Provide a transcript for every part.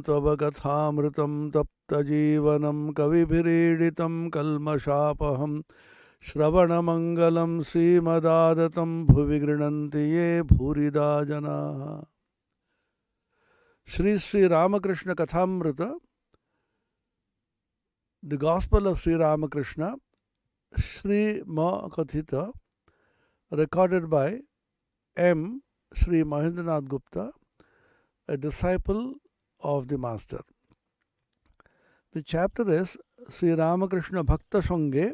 तव कथामृतं तप्तजीवनं कविभिरीडितं कल्मषापहं श्रवणमङ्गलं श्रीमदादतं भुवि गृह्णन्ति ये भूरिदा जनाः। Sri Sri Ramakrishna Kathamrita, the Gospel of Sri Ramakrishna, Sri Ma Kathita, recorded by M. Sri Mahendranath Gupta, a disciple of the Master. The chapter is Sri Ramakrishna Bhakta Sange,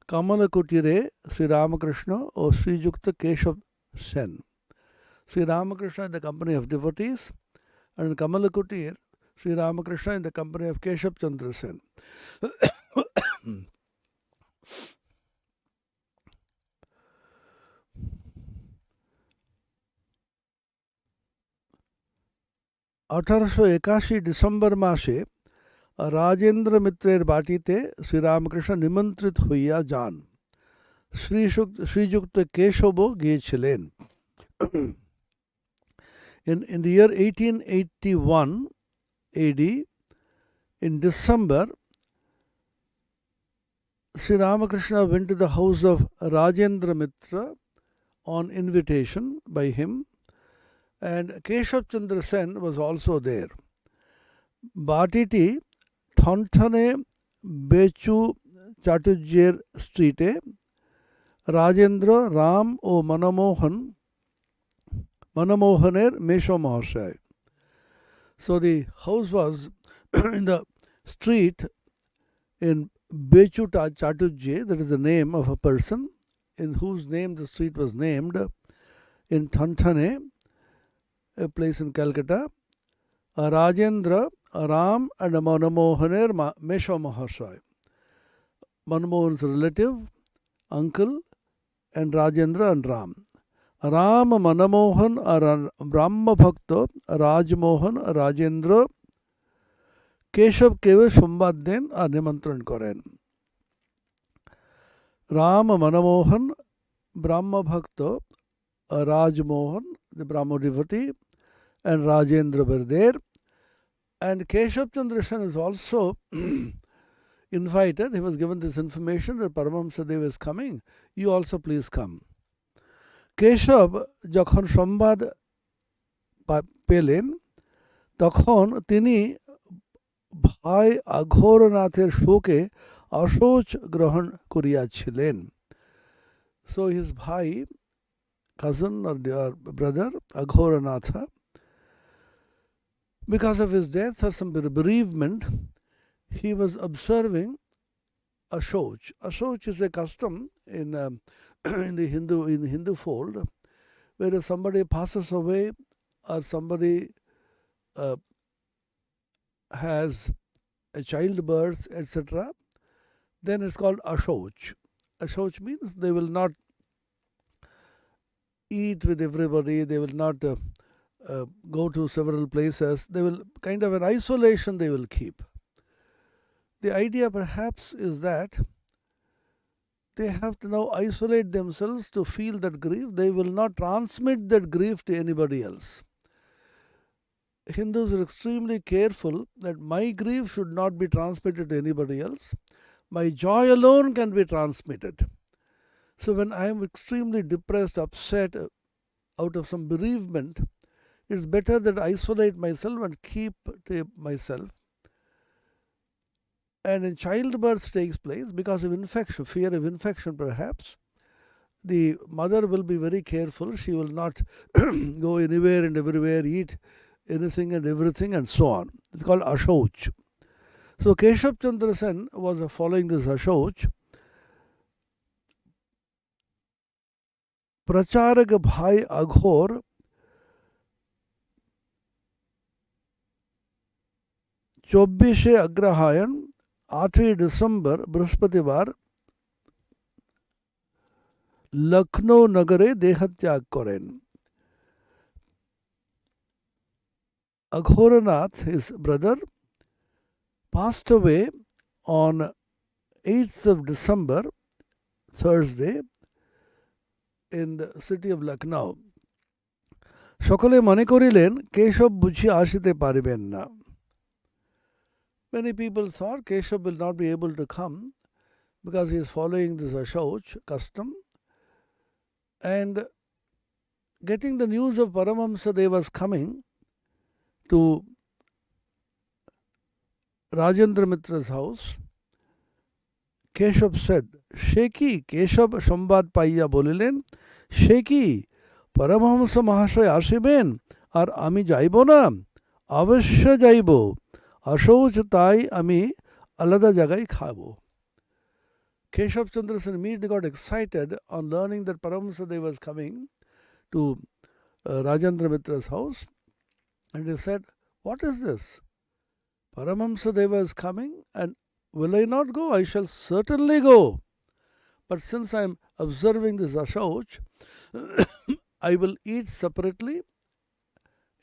Kamala Kutire, Sri Ramakrishna or Sri Yukta Keshav Sen. Sri Ramakrishna in the company of devotees, and in Kamala Kutir, Sri Ramakrishna in the company of Keshav Chandra Sen. अठारशो एकाशी December मासे राजेंद्र मित्रेर बाटीते श्री रामकृष्ण निमंत्रित हुइया जान श्रीयुक्त केशवो गियेछिलेन. In the year 1881 AD, in December, Sri Ramakrishna went to the house of Rajendra Mitra on invitation by him, and Keshav Chandra Sen was also there. Batiti Thontane Bechu Chatujyer Street, Rajendra Ram O Manamohaner Mesho Mahashay. So the house was in the street in Bechu Chatujye, that is the name of a person in whose name the street was named, in Thantane, a place in Calcutta. Rajendra, Ram and Manamohaner Mesho Mahashay. Manamohan's relative, uncle, and Rajendra and Ram. Ram Manmohan ब्रह्म भक्त राजमोहन राजेंद्र केशव केवल संवाद then और निमंत्रण करें. राम मनमोहन ब्रह्म भक्त Rajmohan, the Brahmo devotee, and Rajendra were there, and Keshav Chandra Sen is also invited. He was given this information that Paramahamsa Deva is coming. You also please come. Keshab যখন সংবাদ পেলেন তখন তিনি ভাই অঘোরনাথের শোকে অশৌচ গ্রহণ করিয়াছিলেন. So his ভাই, cousin or brother Aghoranath, because of his death or some bereavement, he was observing a shouch. A shouch is a custom in the Hindu fold, where if somebody passes away or somebody has a childbirth, etc., then it's called ashouch. Ashouch means they will not eat with everybody, they will not go to several places, they will kind of an isolation they will keep. The idea perhaps is that they have to now isolate themselves to feel that grief. They will not transmit that grief to anybody else. Hindus are extremely careful that my grief should not be transmitted to anybody else. My joy alone can be transmitted. So when I am extremely depressed, upset out of some bereavement, it's better that I isolate myself and keep to myself. And when childbirth takes place, because of infection, fear of infection perhaps, the mother will be very careful. She will not go anywhere and everywhere, eat anything and everything and so on. It's called ashouch. So Keshav Chandra Sen was following this ashouch. Pracharak Bhai Aghor Chobbishe Agrahayan 8 December বৃহস্পতিবার লখনৌ নগরে দেহত্যাগ করেন. Aghoranath, his brother, passed away on 8th of December, Thursday, in the city of Lucknow. সকলে মনে করিলেন কেশব বুঝি আসিতে পারিবেন না. Many people thought Keshav will not be able to come because he is following this Ashauch custom. And getting the news of Paramahamsa Deva's coming to Rajendra Mitra's house, Keshav said, Sheki, Keshav Shambad Paiya bolilen, Sheki, Paramahamsa Mahashay আসিবেন আর আমি যাইব না, অবশ্য যাইব, অশৌচ তাই আমি আলাদা জায়গায় খাবো. Keshav Chandra Sen immediately got excited on learning that Paramahamsa Deva was coming to Rajendra Mitra's house, and he said, what is this? Paramahamsa Deva is coming, and will I not go? I shall certainly go. But since I am observing this Ashauch, I will eat separately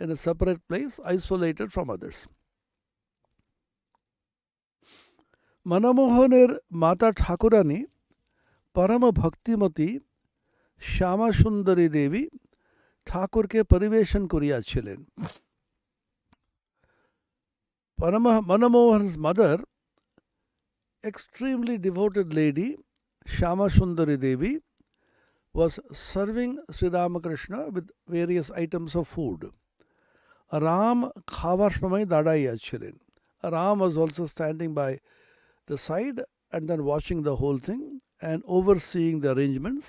in a separate place, isolated from others. মনমোহনের মাতা ঠাকুরানী পরম ভক্তিমতী শ্যামা সুন্দরী দেবী ঠাকুরকে পরিবেশন করিয়াছিলেন. Manamohan's mother, extremely devoted lady, Shama Sundari Devi, was serving Sri Ramakrishna with various items of food. Ram খাবার সময় দাঁড়াইয়াছিলেন. Ram was also standing by the side and then watching the whole thing and overseeing the arrangements.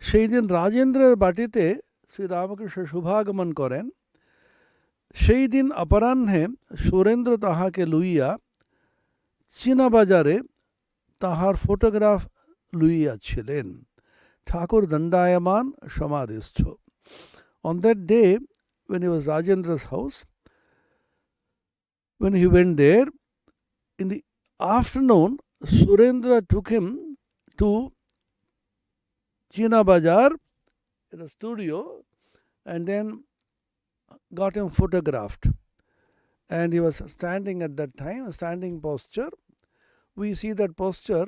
সেই দিন রাজেন্দ্রের বাটিতে শ্রী রামকৃষ্ণ শুভাগমন করেন. সেই দিন অপরাহ্নে সুরেন্দ্র তাহাকে লইয়া চীনা বাজারে তাহার ফটোগ্রাফ লইয়াছিলেন. ঠাকুর দণ্ডায়মান সমাধিস্থ. On that day, when he was Rajendra's house, when he went there, in the afternoon, Surendra took him to China Bazar in a studio and then got him photographed. And he was standing at that time, a standing posture. We see that posture.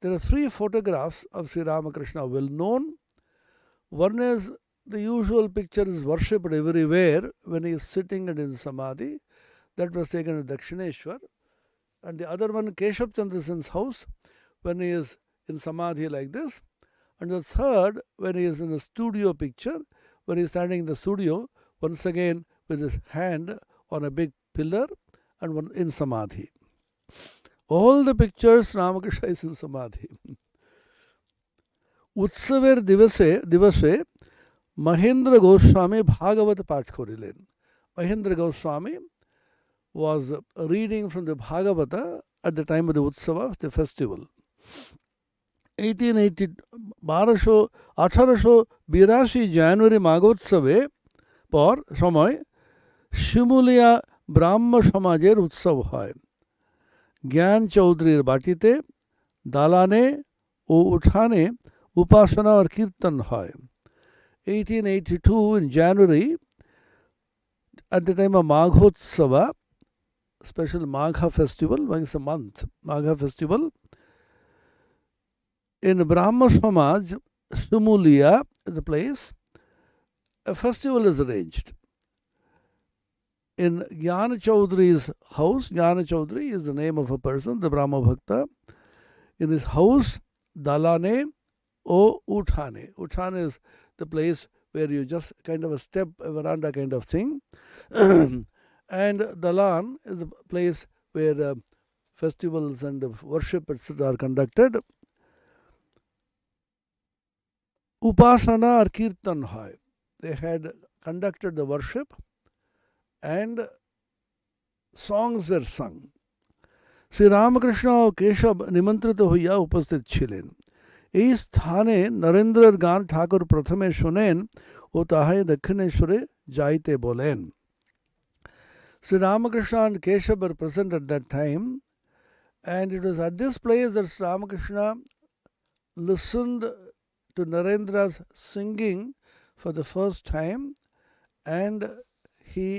There are 3 photographs of Sri Ramakrishna well known. One is the usual picture is worshipped everywhere when he is sitting and in Samadhi. That was taken at Dakshineshwar. And the other one, Keshav Chandra Sen's house, when he is in Samadhi like this. And the third, when he is in a studio picture, when he is standing in the studio, once again with his hand on a big pillar and one in Samadhi. All the pictures, Ramakrishna is in Samadhi. Utsaver Divase, Mahendra Goswami Bhagavat Path korilen. Mahendra Goswami was reading from the Bhagavata at the time of the Utsava, the festival. 1882 January Magotsave পর সময় শিমুলিয়া ব্রাহ্ম সমাজের উৎসব হয়. জ্ঞান চৌধুরীর বাটিতে দালানে ও উঠানে উপাসনা আর কীর্তন হয়. 1882 in January, at the time of Maghotsava, special Magha festival, it's a month, Magha festival, in Brahma Samaj, Shimulia, the place, a festival is arranged. In Jnana Chaudhry's house, Jnana Chaudhry is the name of a person, the Brahma Bhakta. In his house, Dalane o Uthane. Uthane is the place where you just kind of a step, a veranda kind of thing. And Dalan is the place where festivals and worship etc. are conducted. Upasana or Kirtan hai. They had conducted the worship and songs were sung. Sri Ramakrishna ও কেশব নিমন্ত্রিত হইয়া উপস্থিত ছিলেন. এই স্থানে নরেন্দ্রের গান ঠাকুর প্রথমে শোনেন ও তাহাই দক্ষিণেশ্বরে যাইতে বলেন. Sri Ramakrishna and Keshav were present at that time, and it was at this place that Sri Ramakrishna listened to Narendra's singing for the first time, and he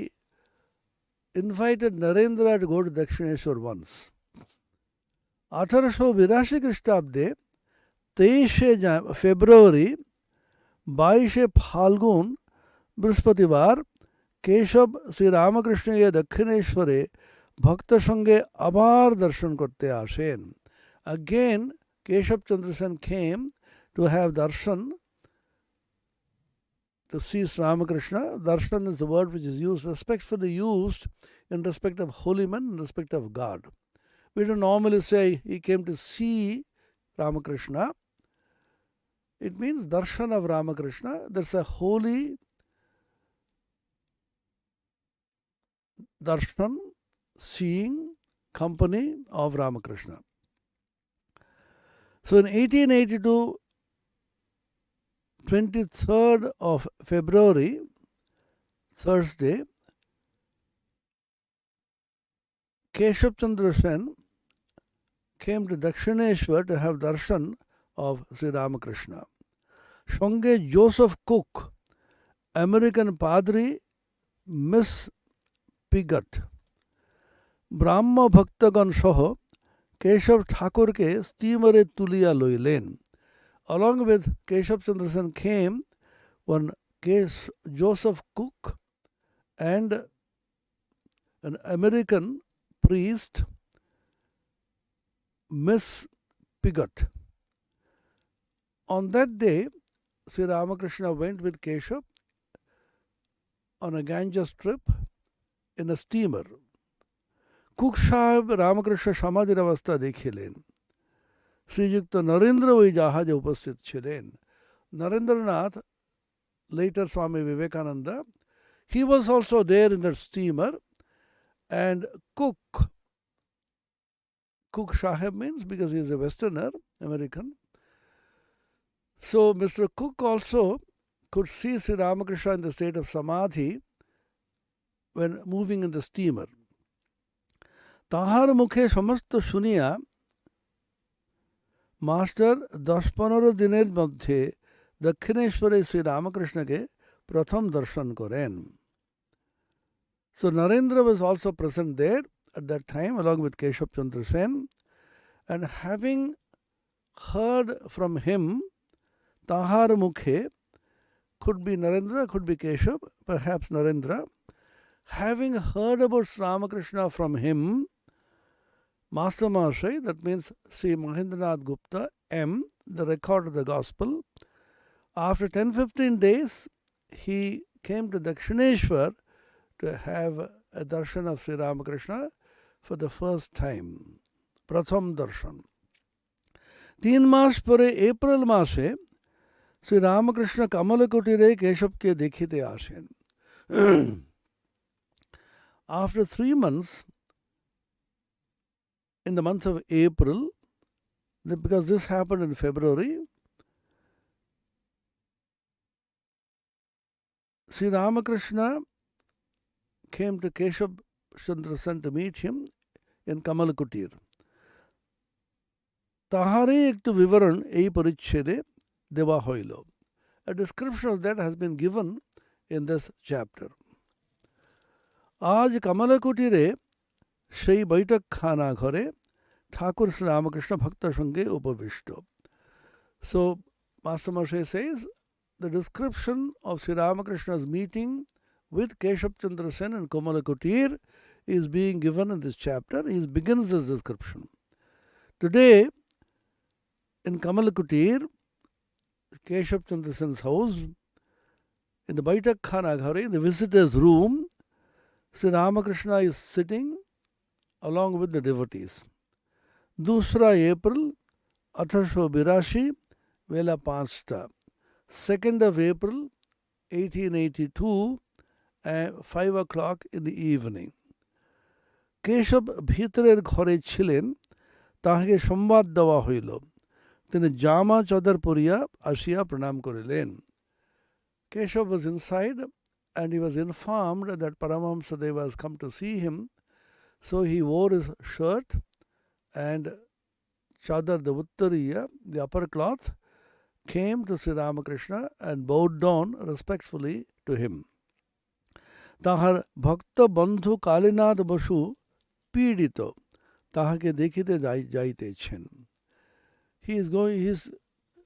invited Narendra to go to Dakshineshwar once. 1882 খ্রিস্টাব্দে 23 ফেব্রুয়ারি 22 ফাল্গুন বৃহস্পতিবার কেশব শ্রী রামকৃষ্ণকে দক্ষিণেশ্বরে ভক্ত সঙ্গে আবার দর্শন করতে আসেন। Again, Keshav Chandra Sen came to have darshan, to see Sri Ramakrishna. Darshan is the word which is used, respectfully used in respect of holy men, in respect of God. We don't normally say he came to see Ramakrishna. It means darshan of Ramakrishna. There's a holy darshan, seeing company of Ramakrishna. So in 1882, 23rd of February, Thursday, Keshav Chandra Sen came to Dakshineshwar to have darshan of Sri Ramakrishna. সঙ্গে Joseph Cook, American পাদ্রী, Miss Pigott, Brahmo ভক্তগণ সহ কেশব ঠাকুরকে স্টিমারে তুলিয়া লইলেন। Along with Keshav Chandra Sen came one Joseph Cook and an American priest, Miss Pigot. On that day, Sri Ramakrishna went with Keshav on a Ganges trip in a steamer. Cook Sahib Ramakrishna সমাধির অবস্থা দেখিলেন। শ্রীযুক্ত নরেন্দ্র ওই জাহাজে উপস্থিত ছিলেন। Narendranath, later Swami Vivekananda, he was also there in the steamer, and Cook Sahib means because he is a Westerner, American. So Mr. Cook also could see Sri Ramakrishna in the state of Samadhi when moving in the steamer. তাহার মুখে সমস্ত শুনিয়া master 10-15 দিনের মধ্যে দক্ষিণেশ্বরে শ্রী রামকৃষ্ণকে প্রথম দর্শন করেন। So Narendra was also present there at that time along with Keshav Chandra Sen, and having heard from him, tahar mukhe, could be Narendra, could be Keshav, perhaps Narendra, having heard about Sri Ramakrishna from him, Master Mahashay, that means Sri Mahendranath Gupta, M., the record of the gospel, after 10-15 days, he came to Dakshineshwar to have a darshan of Sri Ramakrishna for the first time. Pratham darshan. 3 মাস পরে April মাসে শ্রী রামকৃষ্ণ কমলকুটিরে কেশবকে দেখিতে আসেন। After 3 months, in the month of April, because this happened in February, Sri Ramakrishna came to Keshav Chandra Sen to meet him in Kamalkutir. তাহারে একটু বিবরণ এই পরিচ্ছেদে দেওয়া হইল. A description of that has been given in this chapter. আজ কমলকুটিরে সেই বৈঠকখানা ঘরে ঠাকুর শ্রী রামকৃষ্ণ ভক্ত সঙ্গে উপবিষ্ট. So Master Moshe says the description of Sri Ramakrishna's meeting with Keshav Chandra Sen and Kamalakutir is being given in this chapter. He begins this description. Today, in Kamalakutir, Keshav Chandra Sen's house, in the Baitak Khana Ghare, in the visitor's room, Sri Ramakrishna is sitting along with the devotees. 2 April 1882, Vela 5টা. 2nd of April 1882, 5 o'clock in the evening. Keshab ভিতরের ঘরে ছিলেন, তাহাকে সংবাদ দেওয়া হইল। তিনি জামা চাদর পরিয়া আসিয়া প্রণাম করিলেন। Keshav was inside and he was informed that Paramahamsa Deva has come to see him, so he wore his shirt and chadar, the uttariya, the upper cloth, came to Sri Ramakrishna and bowed down respectfully to him. তাহার ভক্ত বন্ধু কালীনাথ বসু পীড়িত, তাহাকে দেখিতে যাইতেছেন। He is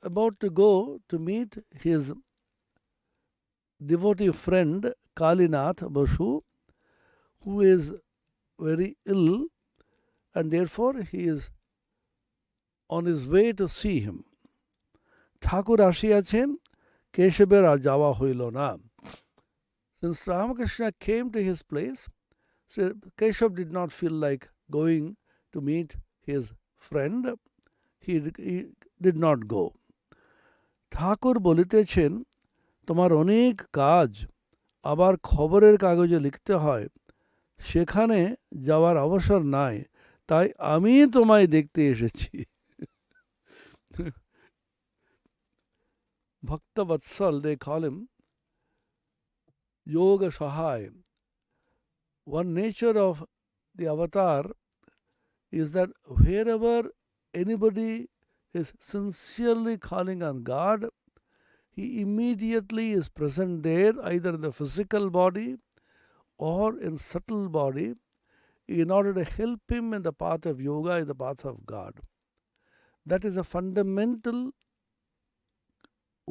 about to go to meet his devotee friend Kalinath Basu, who is very ill, and therefore he is on his way to see him. ঠাকুর আসিয়াছেন, কেশবের আর যাওয়া হইল না. Since Ramakrishna came to his place, so Keshav did not feel like going to meet his friend. He did not go. ঠাকুর বলিতেছেন, তোমার অনেক কাজ, আবার খবরের কাগজে লিখতে হয়, সেখানে যাওয়ার অবসর নাই, তাই আমি তোমায় দেখতে এসেছি. Bhakta Vatsal, they call him Yoga Sahai. One nature of the avatar is that wherever anybody is sincerely calling on God, he immediately is present there, either in the physical body or in subtle body, in order to help him in the path of yoga, in the path of God. That is a fundamental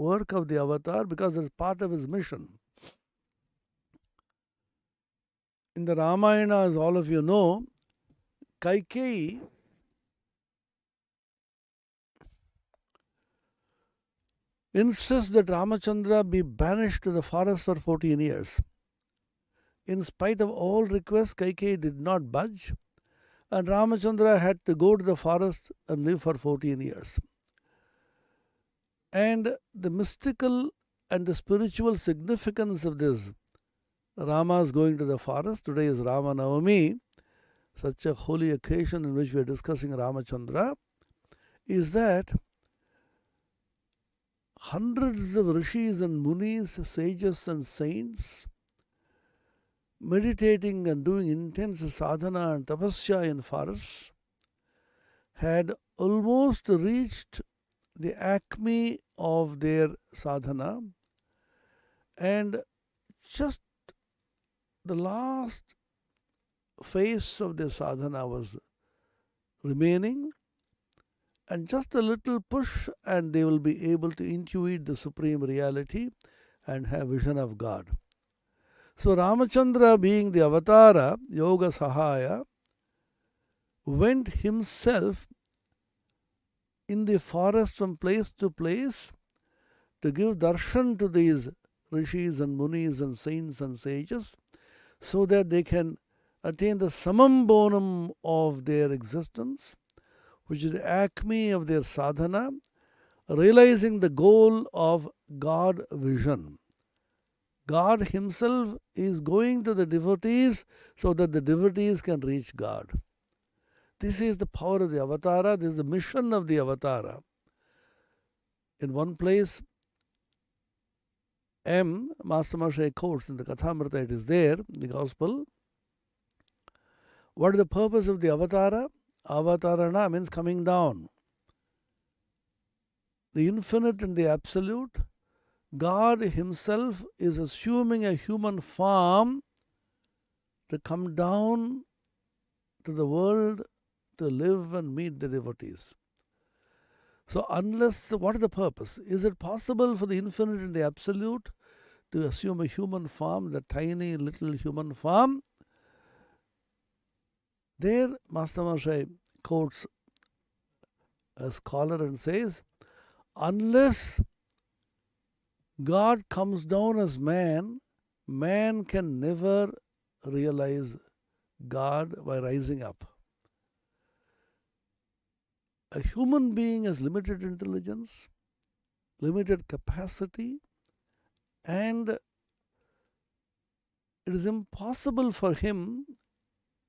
work of the avatar because it is part of his mission. In the Ramayana, as all of you know, Kaikeyi insists that Ramachandra be banished to the forest for 14 years. In spite of all requests, Kaikeyi did not budge, and Ramachandra had to go to the forest and live for 14 years. And the mystical and the spiritual significance of this Rama's going to the forest, today is Rama Navami, such a holy occasion in which we are discussing Ramachandra, is that hundreds of rishis and munis, sages and saints, meditating and doing intense sadhana and tapasya in forests, had almost reached the acme of their sadhana, and just the last phase of their sadhana was remaining, and just a little push and they will be able to intuit the supreme reality and have vision of God. So Ramachandra, being the avatara, Yoga Sahaya, went himself in the forest from place to place to give darshan to these rishis and munis and saints and sages, so that they can attain the samam bonum of their existence, which is the acme of their sadhana, realizing the goal of God vision. God himself is going to the devotees so that the devotees can reach God. This is the power of the avatara, this is the mission of the avatara. In one place, M. Master Moshe quotes in the Kathamrita, it is there, in the Gospel. What is the purpose of the avatara? Avatarana means coming down. The infinite and the absolute, God himself is assuming a human form to come down to the world to live and meet the devotees. So unless, what is the purpose? Is it possible for the infinite and the absolute to assume a human form, the tiny little human form? There, Master Moshe quotes a scholar and says, unless God comes down as man, man can never realize God by rising up. A human being has limited intelligence, limited capacity, and it is impossible for him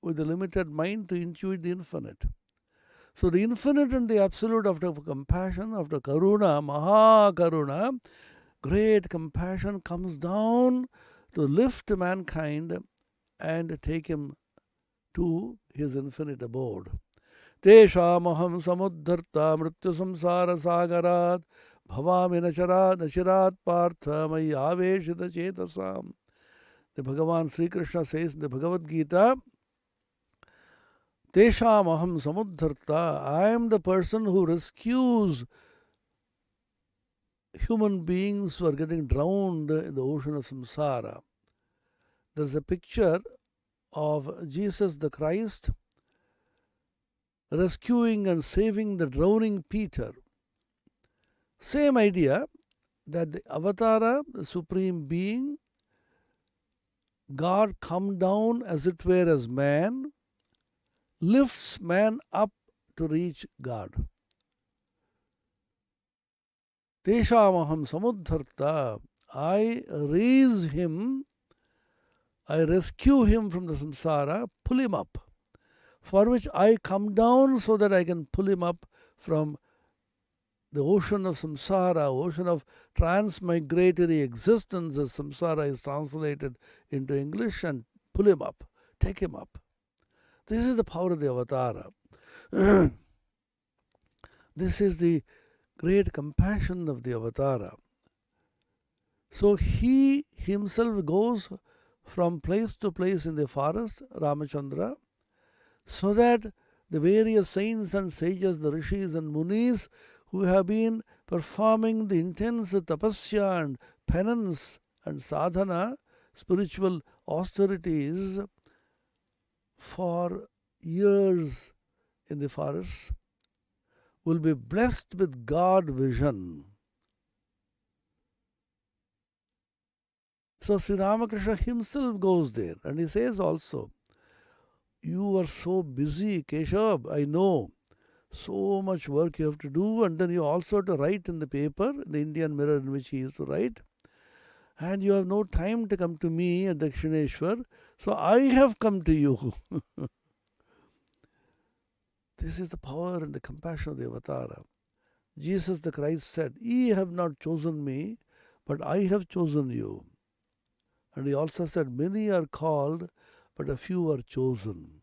with a limited mind to intuit the infinite. So the infinite and the absolute, after compassion, after karuna, maha karuna, great compassion, comes down to lift mankind and take him to his infinite abode. Teshamaham samudharta mrityu samsara sagarat bhavami nachirat partha mayi aveshita chetasam. The Bhagavan Sri Krishna says in the Bhagavad Gita, Teshamaham samudharta, I am the person who rescues human beings who are getting drowned in the ocean of samsara. There's a picture of Jesus the Christ rescuing and saving the drowning Peter. Same idea that the Avatara, the Supreme Being, God come down as it were as man, lifts man up to reach God. Teshamaham samudharta. I raise him, I rescue him from the samsara, pull him up, for which I come down so that I can pull him up from the ocean of samsara, ocean of transmigratory existence, as samsara is translated into English, and pull him up, take him up. This is the power of the avatara. This is the great compassion of the avatara. So he himself goes from place to place in the forest, Ramachandra, so that the various saints and sages, the rishis and munis, who have been performing the intense tapasya and penance and sadhana, spiritual austerities for years in the forest, will be blessed with God vision. So Sri Ramakrishna himself goes there, and he says also, you are so busy, Keshav, I know. So much work you have to do, and then you also have to write in the paper, the Indian Mirror in which he used to write, and you have no time to come to me at Dakshineshwar, so I have come to you. This is the power and the compassion of the Avatara. Jesus the Christ said, ye have not chosen me, but I have chosen you. And he also said, many are called, but a few are chosen.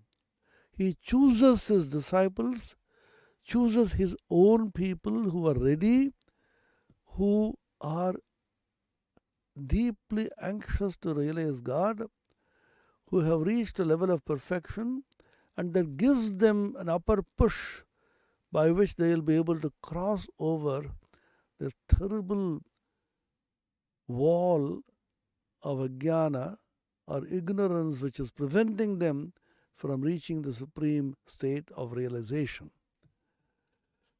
He chooses his disciples, chooses his own people who are ready, who are deeply anxious to realize God, who have reached a level of perfection, and that gives them an upper push by which they will be able to cross over this terrible wall of ajnana or ignorance which is preventing them from reaching the supreme state of realization.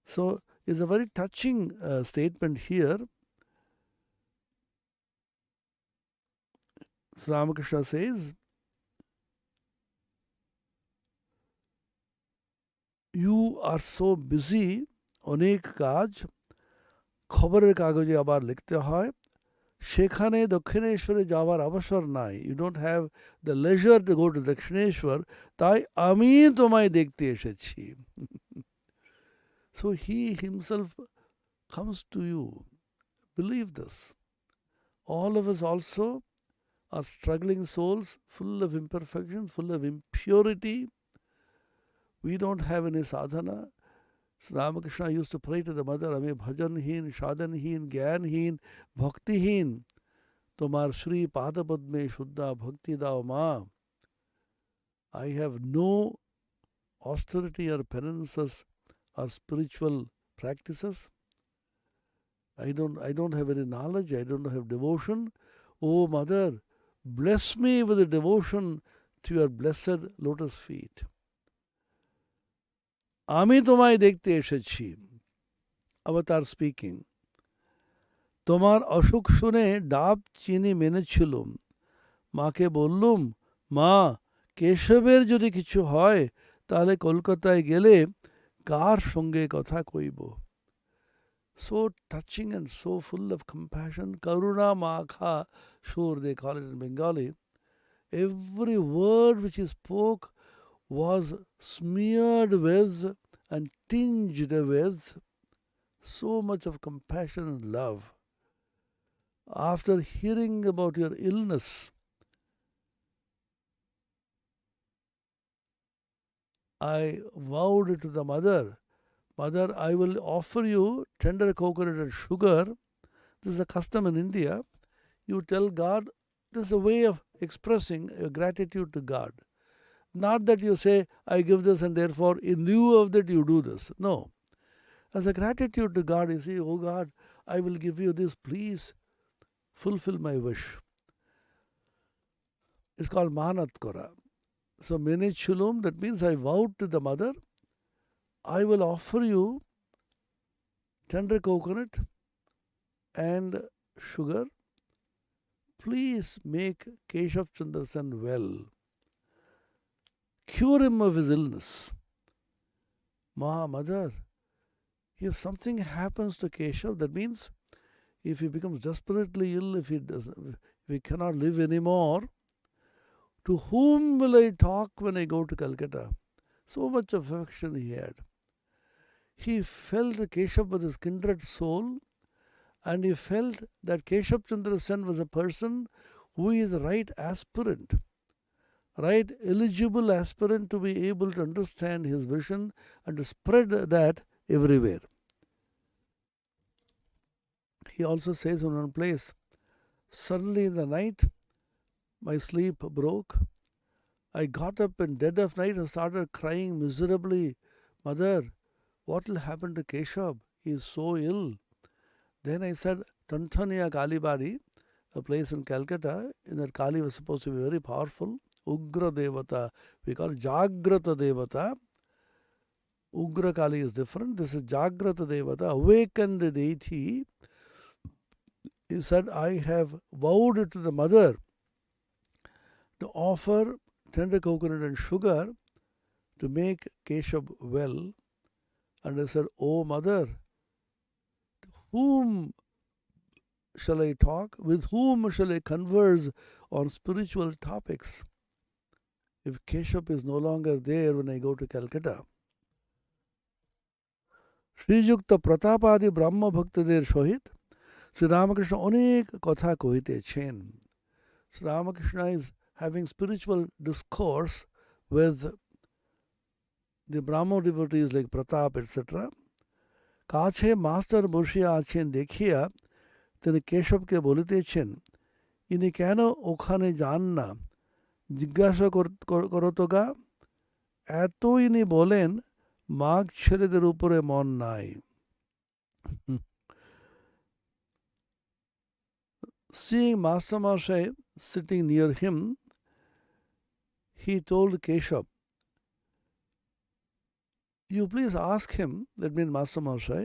So it's a very touching statement here. Sri Ramakrishna says, you are so busy, অনেক কাজ, খবরের কাগজে আবার লিখতে হয়, সেখানে দক্ষিণেশ্বরে যাওয়ার অবসর নাই. You don't have the leisure to go to Dakshineshwar, তাই আমি তোমায় দেখতে এসেছি. So he himself comes to you. Believe this. All of us also are struggling souls, full of imperfection, full of impurity. We don't have any sadhana. Sri Ramakrishna used to pray to the mother, Ame bhajanheen, shadanheen, gyanheen, bhaktihin. Tomar Shri Padapadme Shuddha Bhakti Dao Ma. I have no austerity or penances or spiritual practices. I don't have any knowledge, I don't have devotion. Oh mother, bless me with a devotion to your blessed lotus feet. আমি তোমায় দেখতে এসেছি. অবতার speaking. তোমার অসুখ শুনে ডাব চিনি মেনেছিলুম. মাকে বললুম, মা, কেশবের যদি কিছু হয় তাহলে কলকাতায় গেলে কার সঙ্গে কথা কইব. So touching and so full of compassion. Karuna Makha Shur, they call it in Bengali. Every word which he spoke was smeared with and tinged with so much of compassion and love. After hearing about your illness, I vowed to the mother, Mother, I will offer you tender coconut and sugar. This is a custom in India. You tell God, this is a way of expressing your gratitude to God. Not that you say, I give this and therefore in lieu of that you do this. No. As a gratitude to God, you say, oh God, I will give you this, please fulfill my wish. It's called Mahanat Kora. So Mene Chulum, that means I vowed to the mother, I will offer you tender coconut and sugar. Please make Keshav Chandra Sen well. Cure him of his illness. Mother, if something happens to Keshav, that means if he becomes desperately ill, if he cannot live anymore, to whom will I talk when I go to Calcutta? So much affection he had. He felt Keshav was his kindred soul, and he felt that Keshav Chandra Sen was a person who is the right aspirant, right eligible aspirant to be able to understand his vision and to spread that everywhere. He also says in one place, suddenly in the night, my sleep broke. I got up in dead of night and started crying miserably. Mother, what will happen to Keshav? He is so ill. Then I said, Tantania Kalibari, a place in Calcutta, in that Kali was supposed to be very powerful. Ugra Devata, we call it Jagrata Devata. Ugra Kali is different. This is Jagrata Devata, awakened deity. He said, I have vowed to the mother to offer tender coconut and sugar to make Keshav well. And I said, Oh mother, to whom shall I talk? With whom shall I converse on spiritual topics if Keshav is no longer there when I go to Calcutta? শ্রীযুক্ত প্রতাপাদি ব্রাহ্ম ভক্তদের সহিত শ্রীরামকৃষ্ণ অনেক কথা কহিতেছেন. Sri Ramakrishna is having spiritual discourse with the Brahmo devotees like Pratap, etc. কাছে master বসিয়া আছেন দেখিয়া তিনি কেশবকে বলিতেছেন, ইনি কেন ওখানে যান না, জিজ্ঞাসা করতো গা। এত ইনি বলেন, মাঘ ছেলেদের উপরে মন নাই। Seeing Master Mashai sitting near him, he told Keshav, you please ask him, that means Master Mashai,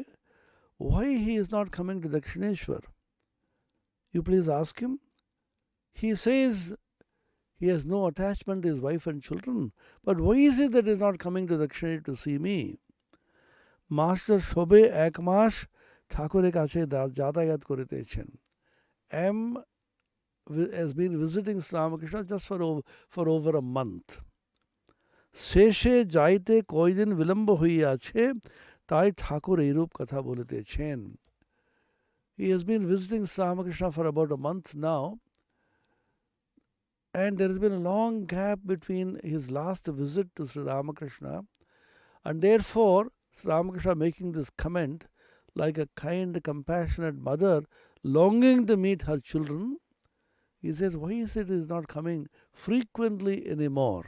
why he is not coming to Dakshineshwar. You please ask him. He says he has no attachment to his wife and children, but why is it that he is not coming to Dakshineshwar to see me? Master Shobe ek মাস ঠাকুরের কাছে যাতায়াত করিতেছেন. M has been visiting Sri Ramakrishna just for over a month. শেষে যাইতে কয়দিন বিলম্ব হইয়াছে, তাই ঠাকুর এইরূপ কথা বলিতেছেন. He has been visiting Sri Ramakrishna for about a month now, and there has been a long gap between his last visit to Sri Ramakrishna, and therefore Sri Ramakrishna making this comment like a kind, compassionate mother longing to meet her children. He says, why is it he is not coming frequently anymore?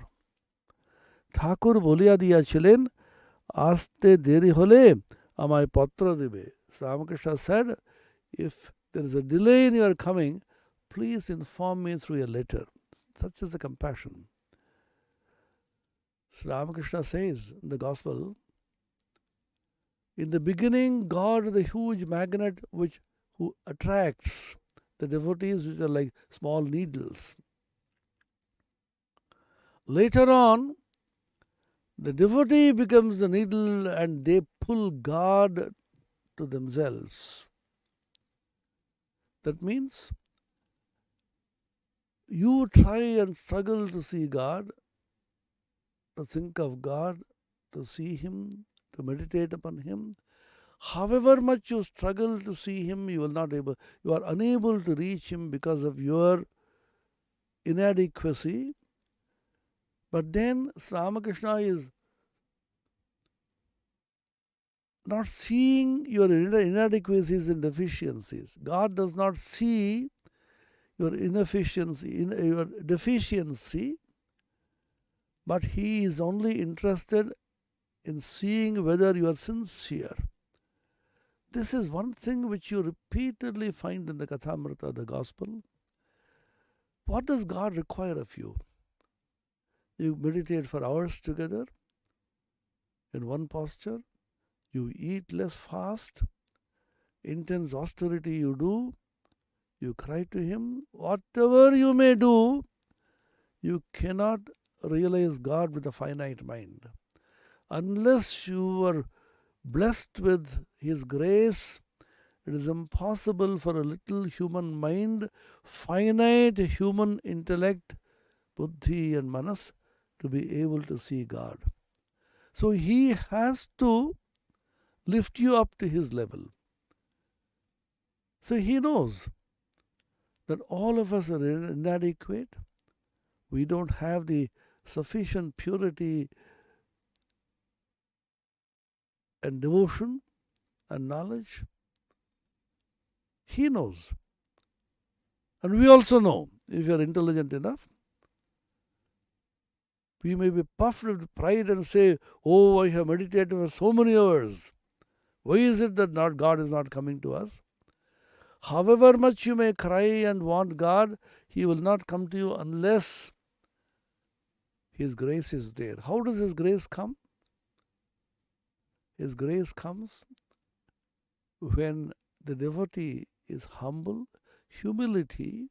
ঠাকুর বলিয়া দিয়াছিলেন, আসতে দেরি হলে আমায় পত্র দেবে. Ramakrishna said, if there is a delay in your coming, please inform me through a letter. Such is the compassion. Ramakrishna says in the Gospel, in the beginning, God is the huge magnet who attracts the devotees, which are like small needles. Later on, the devotee becomes the needle and they pull God to themselves. That means you try and struggle to see God, to think of God, to see Him, to meditate upon Him. However much you struggle to see Him, you are unable to reach Him because of your inadequacy. But then Sri Ramakrishna is not seeing your inadequacies and deficiencies. God does not see your your deficiency, but He is only interested in seeing whether you are sincere. This is one thing which you repeatedly find in the Kathamrita, the Gospel. What does God require of you? You meditate for hours together in one posture. You eat less fast. Intense austerity you do. You cry to Him. Whatever you may do, you cannot realize God with a finite mind. Unless you are blessed with His grace, it is impossible for a little human mind, finite human intellect, buddhi and manas, to be able to see God. So He has to lift you up to His level. So He knows that all of us are inadequate. We don't have the sufficient purity and devotion and knowledge. He knows. And we also know, if you are intelligent enough, we may be puffed with pride and say, "Oh, I have meditated for so many hours. Why is it that God is not coming to us?" However much you may cry and want God, He will not come to you unless His grace is there. How does His grace come? His grace comes when the devotee is humble, humility.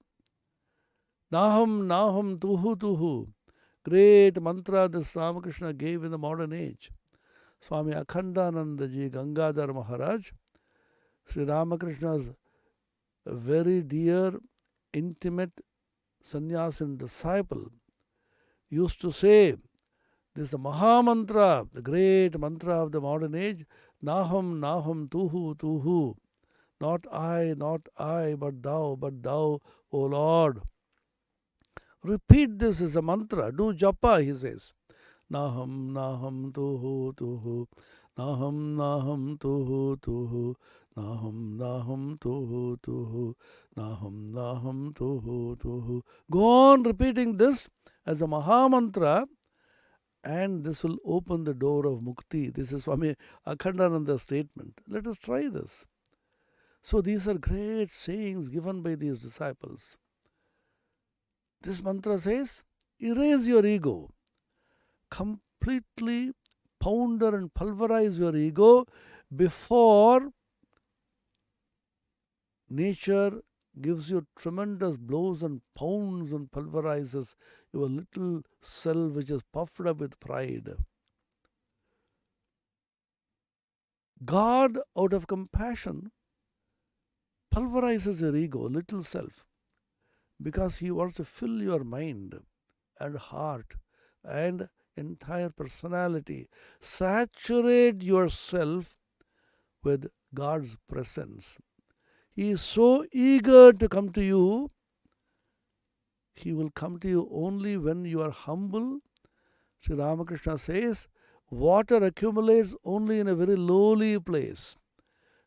Naham, Naham, Tuhu, Tuhu. Great mantra this Ramakrishna gave in the modern age. Swami Akhandananda Ji Gangadhar Maharaj, Sri Ramakrishna's very dear, intimate sannyasin disciple, used to say, this is the Maha Mantra, the great mantra of the modern age, Naham, Naham, Tuhu, Tuhu. Not I, but thou, O Lord. Repeat this as a mantra. Do japa, he says. Naham, Naham, Tuhu, Tuhu. Naham, Naham, Tuhu, Tuhu. Naham, Naham, Tuhu, Tuhu. Naham, Naham, Tuhu, Tuhu. Go on repeating this as a Maha Mantra, and this will open the door of mukti. This is Swami Akhandananda's statement. Let us try this. So these are great sayings given by these disciples. This mantra says, erase your ego. Completely pounder and pulverize your ego before nature gives you tremendous blows and pounds and pulverizes your little self which is puffed up with pride. God, out of compassion, pulverizes your ego, little self, because He wants to fill your mind and heart and entire personality. Saturate yourself with God's presence. He is so eager to come to you. He will come to you only when you are humble. Sri Ramakrishna says, water accumulates only in a very lowly place.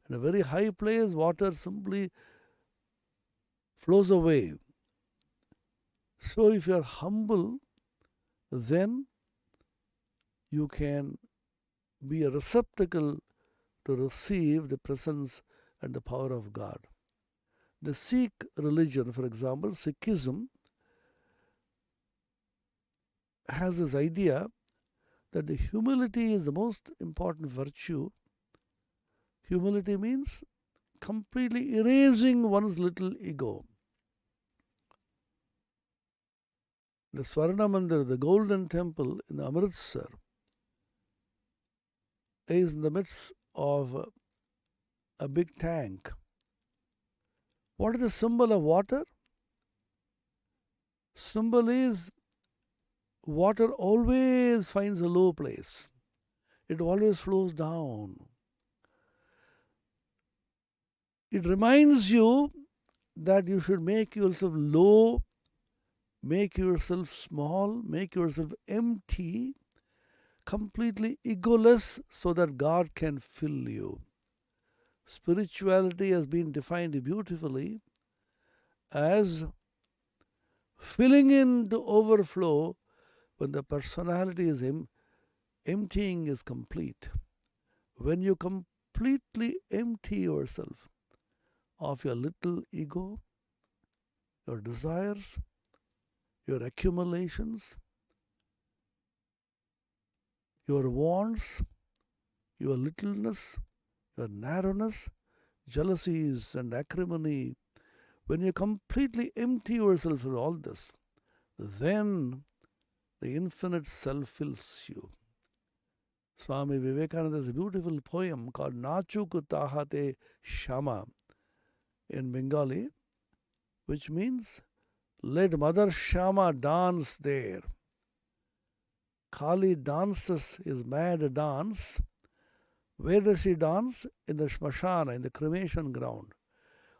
In a very high place, water simply flows away. So if you are humble, then you can be a receptacle to receive the presence and the power of God. The Sikh religion, for example, Sikhism, has this idea that the humility is the most important virtue. Humility means completely erasing one's little ego. The Swarna Mandir, the Golden Temple in Amritsar, is in the midst of a big tank. What is the symbol of water? Symbol is water always finds a low place. It always flows down. It reminds you that you should make yourself low, make yourself small, make yourself empty, completely egoless, so that God can fill you. Spirituality has been defined beautifully as filling in to overflow when the personality is emptying is complete. When you completely empty yourself of your little ego, your desires, your accumulations, your wants, your littleness, your narrowness, jealousies and acrimony, when you completely empty yourself of all this, then the infinite self fills you. Swami Vivekananda has a beautiful poem called Nachuk Tahate Shama in Bengali, which means let Mother Shama dance there. Kali dances his mad dance. Where does she dance? In the Shmashana, in the cremation ground.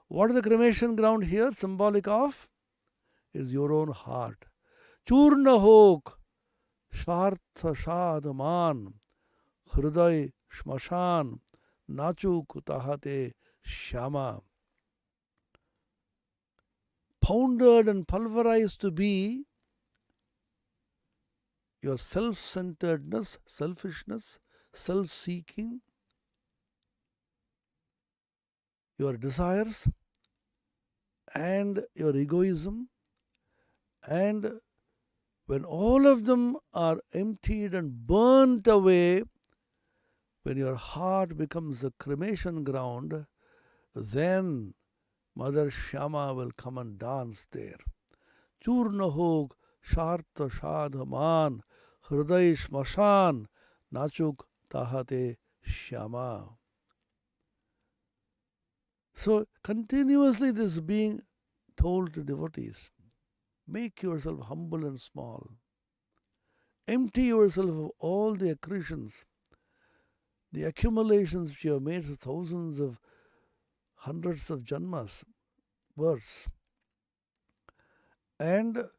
What is the cremation ground here symbolic of? Is your own heart. Churna hok, shartha shadman, hriday shmashan, nachuk tahate shama. Pounded and pulverized to be your self centeredness, selfishness, self seeking, your desires, and your egoism, and when all of them are emptied and burnt away, when your heart becomes a cremation ground, then Mother Shama will come and dance there. Churna hog sharta shadhaman hriday shmashan nachuk tahate Shama. So continuously this is being told to devotees. Make yourself humble and small. Empty yourself of all the accretions, the accumulations which you have made for thousands of hundreds of janmas, births. And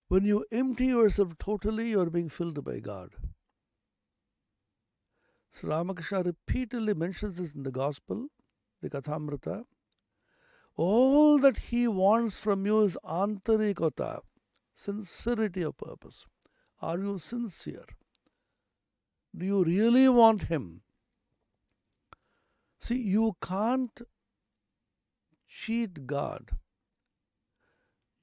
when you empty yourself totally, you are being filled by God. Sri Ramakrishna repeatedly mentions this in the Gospel, the Kathamrita. All that he wants from you is antarikata, sincerity of purpose. Are you sincere? Do you really want him? See, you can't cheat God.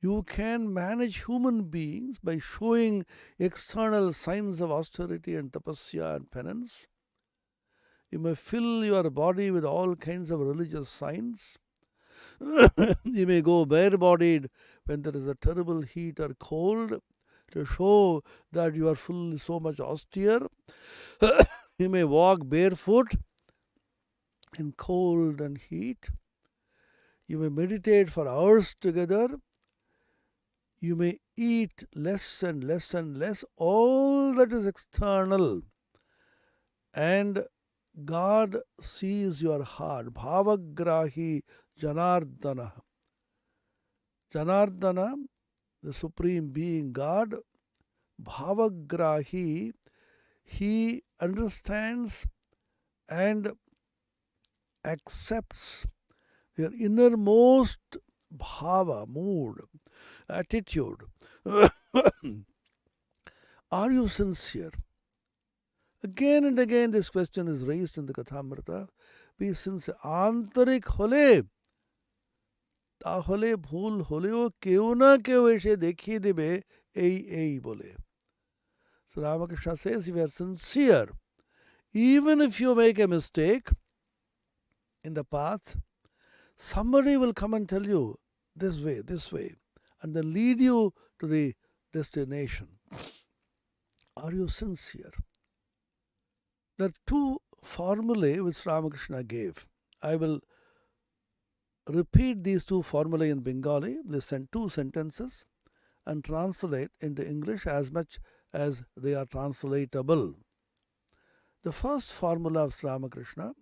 You can manage human beings by showing external signs of austerity and tapasya and penance. You may fill your body with all kinds of religious signs. You may go bare-bodied when there is a terrible heat or cold to show that you are full so much austere. You may walk barefoot in cold and heat. You may meditate for hours together. You may eat less and less and less. All that is external. And God sees your heart. Bhavagrahi Janardana. Janardana, the Supreme Being God, Bhavagrahi, he understands and accepts your innermost bhava, mood, attitude. Are you sincere? Again and again this question is raised in the Kathamrita. Be sincere. Antarik hole, তাহলে ভুল হলেও কেউ না কেউ এসে দেখিয়ে দেবে এই বলে. So Ramakrishna says, if you are sincere, even if you make a mistake in the path, somebody will come and tell you this way, and then lead you to the destination. Are you sincere? There are two formulae which Ramakrishna gave. I will repeat these two formulae in Bengali. They send two sentences and translate into English as much as they are translatable. The first formula of Ramakrishna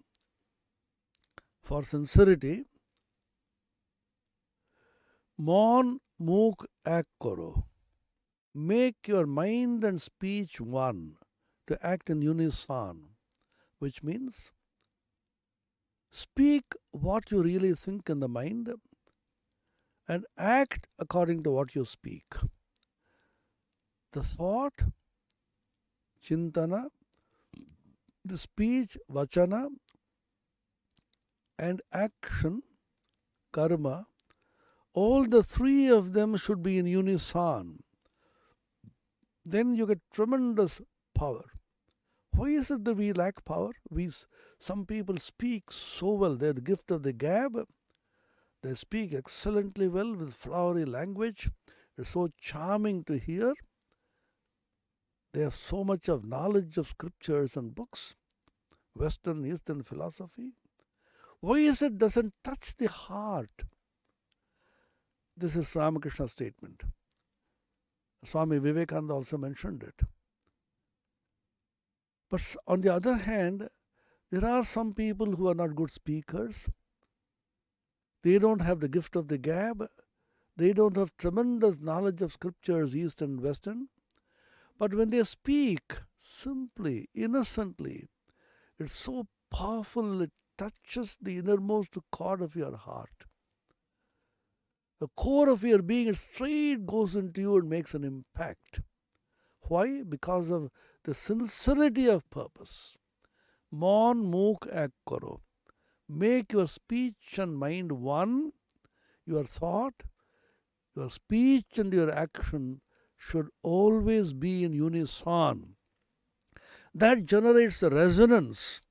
for sincerity, Mon Mukh Ek Karo. Make your mind and speech one, to act in unison, which means speak what you really think in the mind and act according to what you speak. The thought, chintana, the speech, vachana, and action, karma, All the three of them should be in unison. Then you get tremendous power. Why is it that we lack power? Some people speak so well. They're the gift of the gab. They speak excellently well with flowery language. It's so charming to hear. They have so much of knowledge of scriptures and books, Western, Eastern philosophy. Why is it doesn't touch the heart? This is Ramakrishna's statement. Swami Vivekananda also mentioned it. But on the other hand, there are some people who are not good speakers. They don't have the gift of the gab. They don't have tremendous knowledge of scriptures, East and Western. But when they speak simply, innocently, it's so powerful, it touches the innermost chord of your heart. The core of your being, it straight goes into you and makes an impact. Why? Because of the sincerity of purpose. Mon mukh ek karo. Make your speech and mind one. Your thought, your speech and your action should always be in unison. That generates a resonance.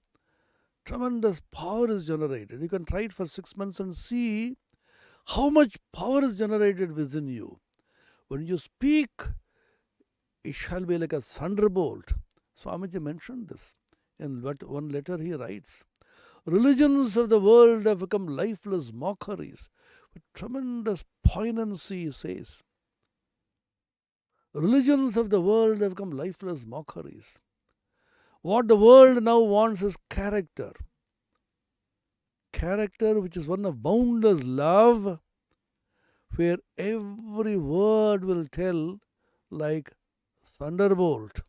Tremendous power is generated. You can try it for 6 months and see how much power is generated within you. When you speak, it shall be like a thunderbolt. Swamiji mentioned this in one letter he writes. Religions of the world have become lifeless mockeries. With tremendous poignancy, he says. Religions of the world have become lifeless mockeries. What the world now wants is character. Character which is one of boundless love, where every word will tell like thunderbolt.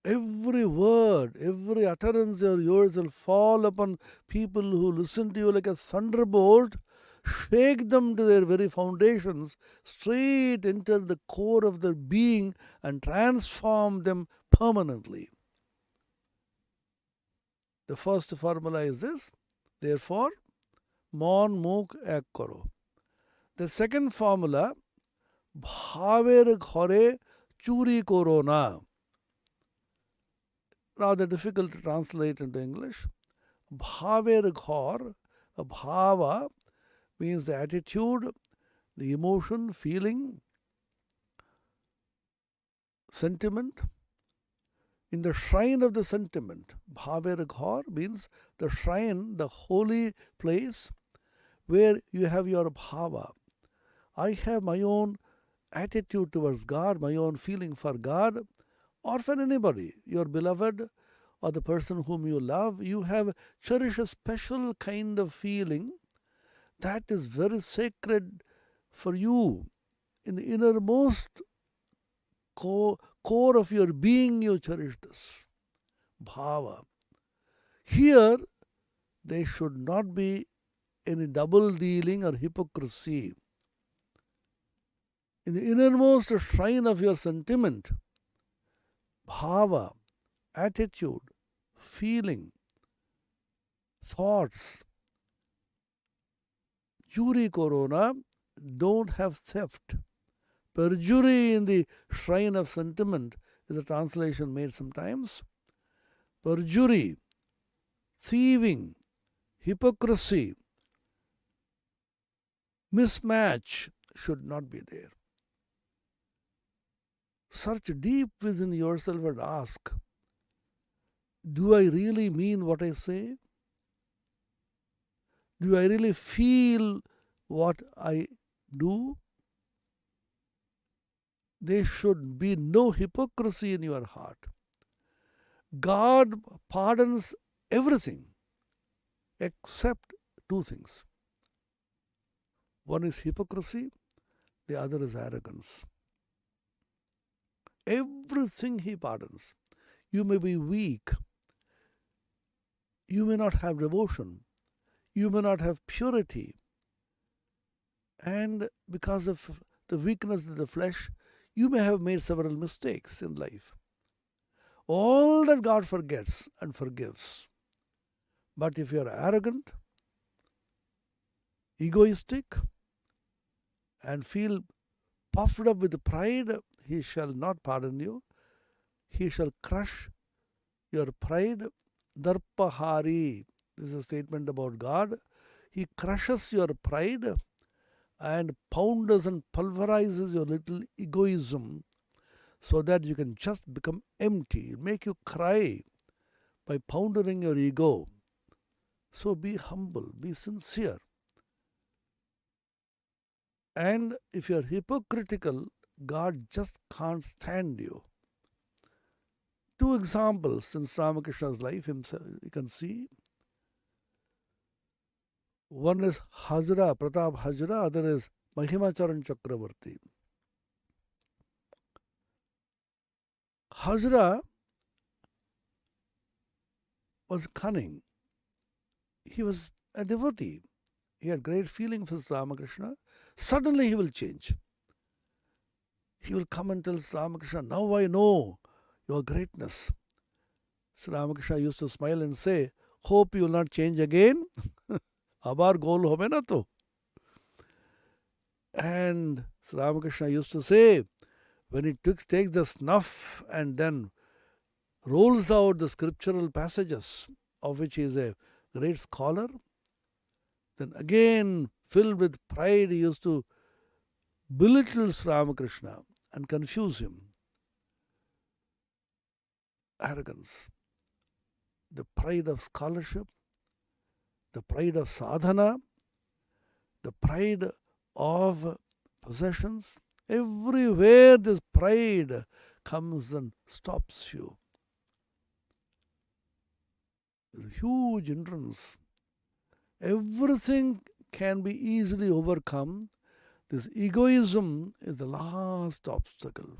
Every word, every utterance of yours will fall upon people who listen to you like a thunderbolt, shake them to their very foundations, straight enter the core of their being and transform them permanently. The first formula is this, therefore, mon mukh ek karo. The second formula, bhaver ghore churi korona. Rather difficult to translate into English. Bhaver ghor, bhava means the attitude, the emotion, feeling, sentiment. In the shrine of the sentiment, bhaver ghor means the shrine, the holy place where you have your bhava. I have my own attitude towards God, my own feeling for God, or for anybody, your beloved or the person whom you love. You have cherish a special kind of feeling that is very sacred for you. In the innermost core of your being, you cherish this bhava. Here, there should not be any double dealing or hypocrisy. In the innermost shrine of your sentiment, bhava, attitude, feeling, thoughts, churi korona, don't have theft. Perjury in the shrine of sentiment is a translation made sometimes. Perjury, thieving, hypocrisy, mismatch should not be there. Search deep within yourself and ask, do I really mean what I say? Do I really feel what I do? There should be no hypocrisy in your heart. God pardons everything except two things. One is hypocrisy, the other is arrogance. Everything He pardons. You may be weak. You may not have devotion. You may not have purity. And because of the weakness of the flesh, you may have made several mistakes in life. All that God forgets and forgives. But if you are arrogant, egoistic and feel puffed up with pride, he shall not pardon you. He shall crush your pride. Darpahari. This is a statement about God. He crushes your pride and pounds and pulverizes your little egoism so that you can just become empty, make you cry by pounding your ego. So be humble, be sincere. And if you are hypocritical, God just can't stand you. Two examples in Ramakrishna's life, himself, you can see. One is Hazra, Pratap Hazra, other is Mahimacharan Chakravarti. Hazra was cunning. He was a devotee. He had great feeling for Ramakrishna. Suddenly he will change. He will come and tell Ramakrishna, now I know your greatness. Sri Ramakrishna used to smile and say, hope you will not change again. Abar goal hobe na to. And Sri Ramakrishna used to say, when he takes the snuff and then rolls out the scriptural passages, of which he is a great scholar, then again, filled with pride, he used to belittle Sri Ramakrishna and confuse him. Arrogance, the pride of scholarship, the pride of sadhana, the pride of possessions. Everywhere this pride comes and stops you. There's a huge hindrance. Everything can be easily overcome. This egoism is the last obstacle.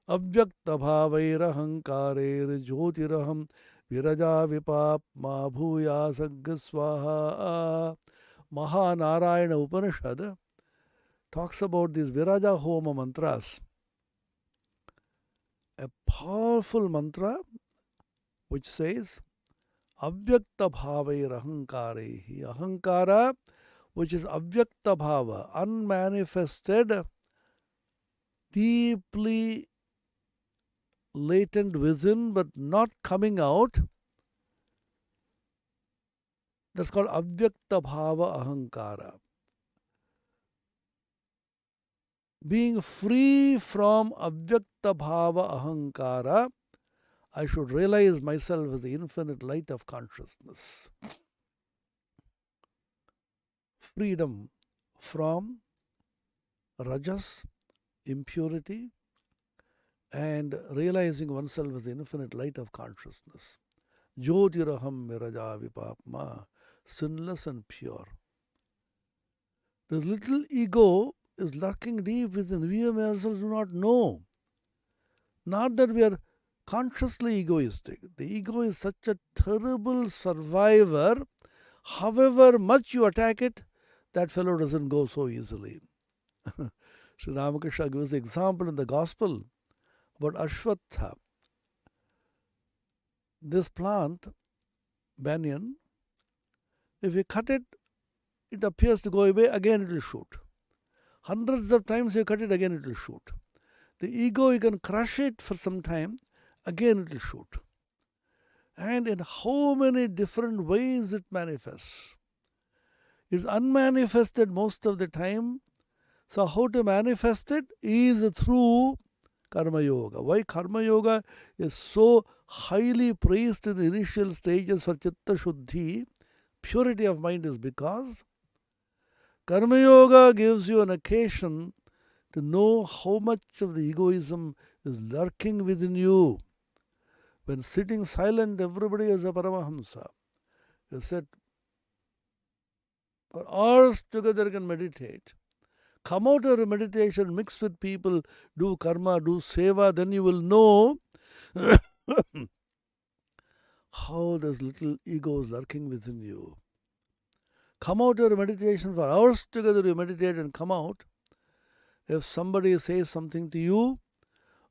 Avyakta bhavairahankarer jyotiraham viraja vipapma bhuya saggasvaha. Mahanarayana Upanishad talks about these Viraja Homa mantras. A powerful mantra which says Avyakta bhavairahankarehi. Ahankara, which is Avyakta bhava, unmanifested, deeply latent within but not coming out. That's called Avyakta bhava ahankara. Being free from Avyakta bhava ahankara, I should realize myself as the infinite light of consciousness. Freedom from rajas, impurity, and realizing oneself as the infinite light of consciousness. Jyotiraham viraja vipapma, sinless and pure. The little ego is lurking deep within. We ourselves do not know. Not that we are consciously egoistic. The ego is such a terrible survivor. However much you attack it, that fellow doesn't go so easily. Sri Ramakrishna gives the example in the Gospel about Ashwatha. This plant, banyan, if you cut it, it appears to go away, again it will shoot. Hundreds of times you cut it, again it will shoot. The ego, you can crush it for some time, again it will shoot. And in how many different ways it manifests. It's unmanifested most of the time. So how to manifest it is through Karma Yoga. Why Karma Yoga is so highly praised in the initial stages for Chitta Shuddhi, purity of mind, is because Karma Yoga gives you an occasion to know how much of the egoism is lurking within you. When sitting silent, everybody is a Paramahamsa. You said, for hours together you can meditate. Come out of meditation, mix with people, do karma, do seva, then you will know how this little ego is lurking within you. Come out of meditation for hours together, you meditate and come out. If somebody says something to you,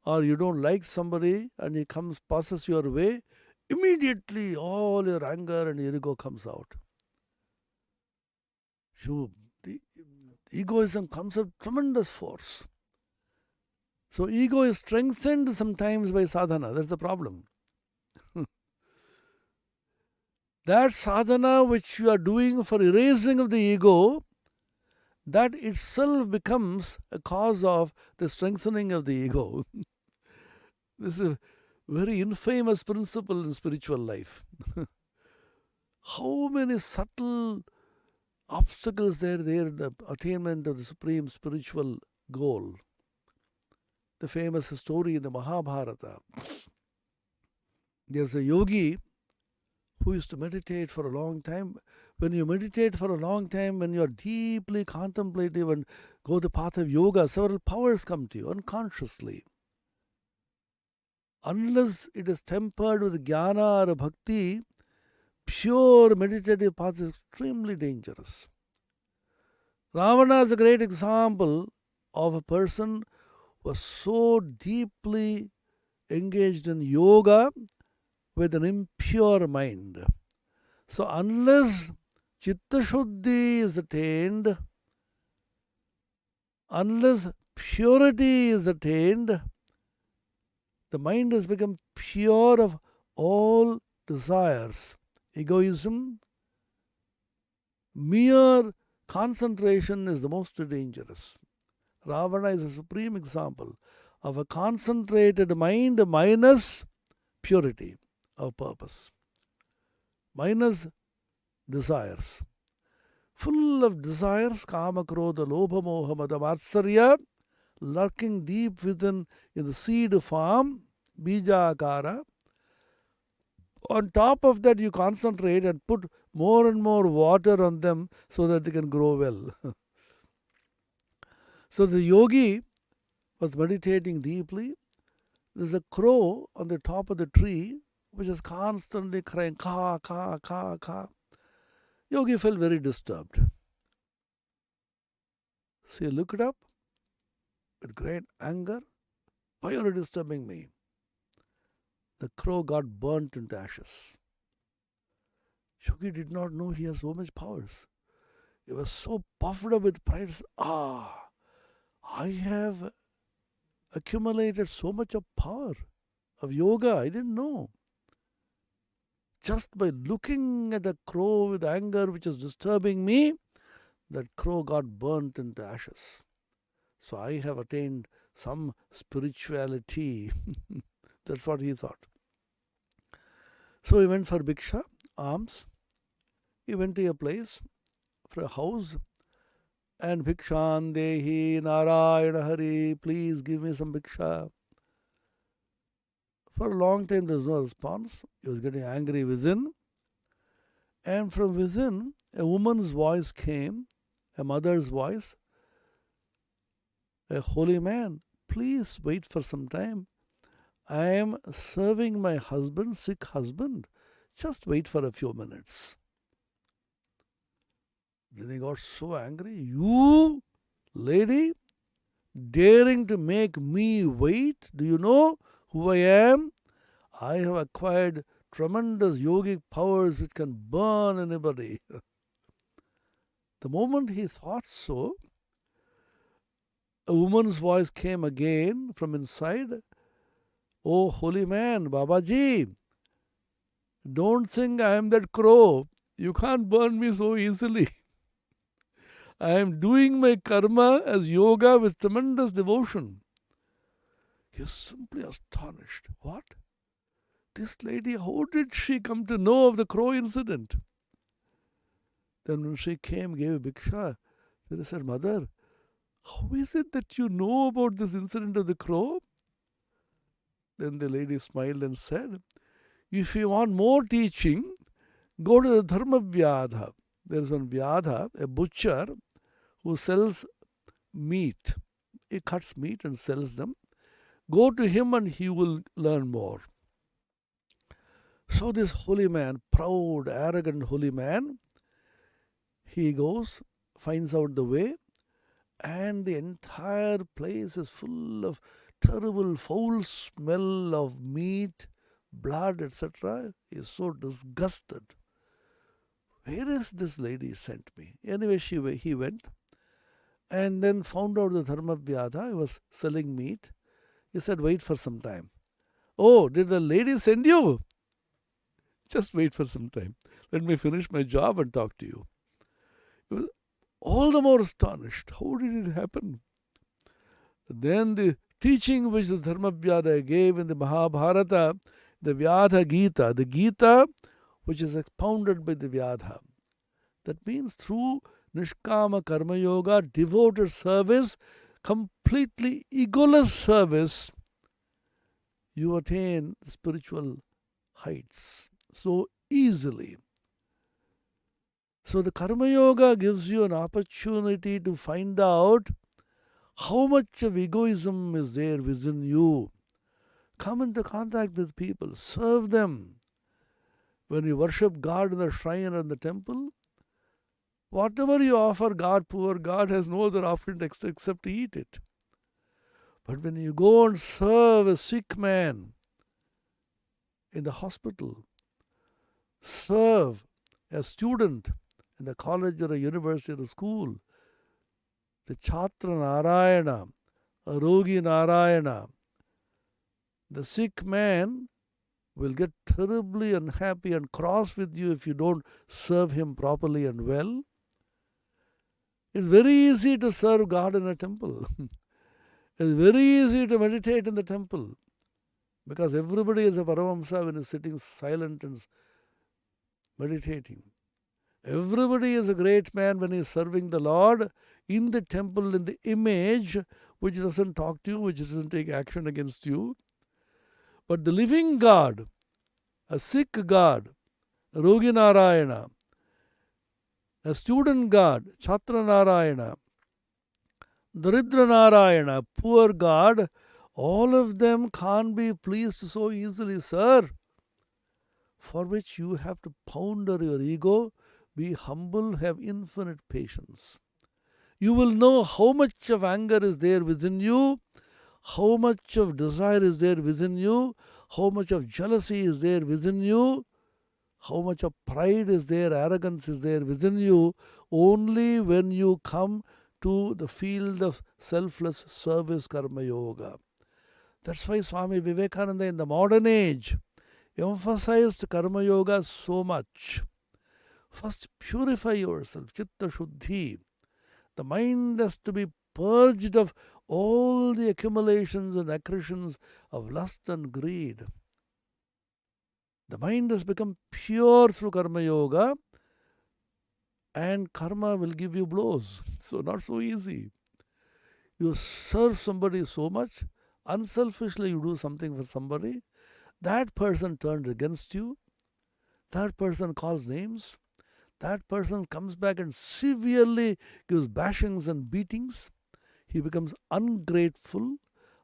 or you don't like somebody and he passes your way, immediately all your anger and your ego comes out. You, the egoism comes up tremendous force. So ego is strengthened sometimes by sadhana. That's the problem. That sadhana which you are doing for erasing of the ego, that itself becomes a cause of the strengthening of the ego. This is a very infamous principle in spiritual life. How many subtle obstacles there in the attainment of the supreme spiritual goal. The famous story in the Mahabharata. There's a yogi who used to meditate for a long time. When you meditate for a long time, when you are deeply contemplative and go the path of yoga, several powers come to you unconsciously. Unless it is tempered with jnana or bhakti, pure meditative path is extremely dangerous. Ravana is a great example of a person who was so deeply engaged in yoga with an impure mind. So unless chitta shuddhi is attained, unless purity is attained, the mind has become pure of all desires. Egoism, mere concentration is the most dangerous. Ravana is a supreme example of a concentrated mind minus purity of purpose, minus desires. Full of desires, kama, krodha, lobha, moha, mada, matsarya, lurking deep within in the seed form, bija akara. On top of that, you concentrate and put more and more water on them so that they can grow well. So the yogi was meditating deeply. There's a crow on the top of the tree which is constantly crying, ka, ka, ka, ka. Yogi felt very disturbed. So he looked up with great anger. Why are you disturbing me? The crow got burnt into ashes. Yogi did not know he has so much powers. He was so puffed up with pride. I have accumulated so much of power of yoga. I didn't know. Just by looking at a crow with anger which is disturbing me, that crow got burnt into ashes. So I have attained some spirituality. That's what he thought. So he went for bhiksha, alms. He went to a place, for a house, and bhikshan dehi narayana hari, please give me some bhiksha. For a long time there was no response. He was getting angry within. And from within, a woman's voice came, a mother's voice. A holy man, please wait for some time. I am serving my husband, sick husband. Just wait for a few minutes. Then he got so angry. You, lady, daring to make me wait? Do you know who I am? I have acquired tremendous yogic powers which can burn anybody. The moment he thought so, a woman's voice came again from inside. Oh, holy man, Babaji, don't think I am that crow. You can't burn me so easily. I am doing my karma as yoga with tremendous devotion. He was simply astonished. What? This lady, how did she come to know of the crow incident? Then when she came, gave bhiksha, then he said, Mother, how is it that you know about this incident of the crow? Then the lady smiled and said, if you want more teaching, go to the Dharma Vyadha. There is one Vyadha, a butcher who sells meat. He cuts meat and sells them. Go to him and he will learn more. So this holy man, proud, arrogant holy man, he goes, finds out the way, and the entire place is full of terrible foul smell of meat, blood, etc. He is so disgusted. Where is this lady sent me? Anyway, he went and then found out the Dharmavyadha was selling meat. He said, wait for some time. Oh, did the lady send you? Just wait for some time. Let me finish my job and talk to you. He was all the more astonished. How did it happen? Then the teaching which the Dharmavyada gave in the Mahabharata, the Vyadha Gita, the Gita which is expounded by the Vyadha. That means through Nishkama Karma Yoga, devoted service, completely egoless service, you attain spiritual heights so easily. So the Karma Yoga gives you an opportunity to find out how much of egoism is there within you. Come into contact with people, serve them. When you worship God in the shrine or in the temple, whatever you offer God, poor God has no other option except to eat it. But when you go and serve a sick man in the hospital, serve a student in the college or a university or a school, the Chhatra Narayana, Rogi Narayana, the sick man will get terribly unhappy and cross with you if you don't serve him properly and well. It's very easy to serve God in a temple. It's very easy to meditate in the temple because everybody is a Paramahamsa when he's sitting silent and meditating. Everybody is a great man when he's serving the Lord in the temple, in the image which doesn't talk to you, which doesn't take action against you. But the living God, a sick God, Rogi Narayana, a student God, Chhatra Narayana, Daridra Narayana, poor God, all of them can't be pleased so easily, sir. For which you have to ponder your ego, be humble, have infinite patience. You will know how much of anger is there within you, how much of desire is there within you, how much of jealousy is there within you, how much of pride is there, arrogance is there within you, only when you come to the field of selfless service karma yoga. That's why Swami Vivekananda in the modern age emphasized karma yoga so much. First, purify yourself, chitta shuddhi. The mind has to be purged of all the accumulations and accretions of lust and greed. The mind has become pure through karma yoga, and karma will give you blows. So, not so easy. You serve somebody so much, unselfishly you do something for somebody, that person turns against you, that person calls names, that person comes back and severely gives bashings and beatings. He becomes ungrateful,